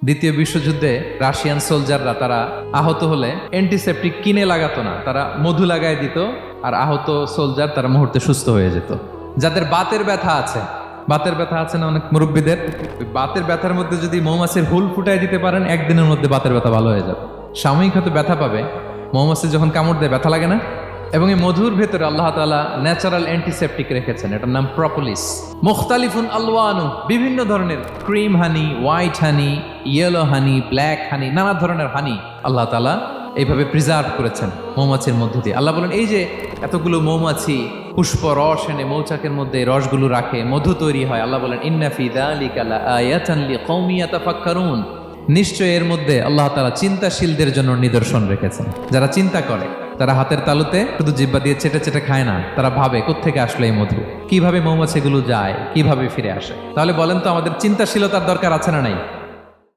দ্বিতীয় বিশ্বযুদ্ধে রাশিয়ান সোলজাররা তারা আহত হলে অ্যান্টিসেপটিক কিনে লাগাতো না, তারা মধু লাগায় দিত, আর আহত সোলজার তারা মুহূর্তে সুস্থ হয়ে যেত। যাদের বাতের ব্যথা আছে, বাতের ব্যথা আছে না অনেক মুরব্বীদের, ওই বাতের ব্যথার মধ্যে যদি মৌমাছির হুল ফুটাই দিতে পারেন, একদিনের মধ্যে বাতের ব্যথা ভালো হয়ে যাবে। সাময়িক হয়তো ব্যথা পাবে, মৌমাছি যখন কামড় দেয় ব্যথা লাগে না। এবং এই মধুর ভেতরে আল্লাহ তাআলা ন্যাচারাল অ্যান্টিসেপটিক রেখেছেন, এটার নাম প্রপোলিস। মুখতালিফুন আলওয়ানু, বিভিন্ন ধরনের ক্রিম হানি, হোয়াইট হানি, ইয়েলো হানি, ব্ল্যাক হানি, নানা ধরনের হানি আল্লাহ তাআলা এইভাবে প্রিজার্ভ করেছেন মৌমাছির মধ্য দিয়ে। আল্লাহ বলেন এই যে এতগুলো মৌমাছি পুষ্প রস এনে মৌচাকের মধ্যে রসগুলো রাখে, মধু তৈরি হয়, আল্লাহ বলেন ইন্না ফি যালিকা লাআয়াতান লিকওমি ইয়াতাফাক্কারুন, নিশ্চয় এর মধ্যে আল্লাহ তাআলা চিন্তাশীলদের জন্য নিদর্শন রেখেছেন। যারা চিন্তা করে, তারা হাতের তালুতে শুধু জিহ্বা দিয়ে চেটে চেটে খায় না, তারা ভাবে কোত্থেকে আসলো এই মধু, কিভাবে মৌমাছিগুলো যায়, কিভাবে ফিরে আসে। তাহলে বলেন তো আমাদের চিন্তাশীলতার দরকার আছে না নাই?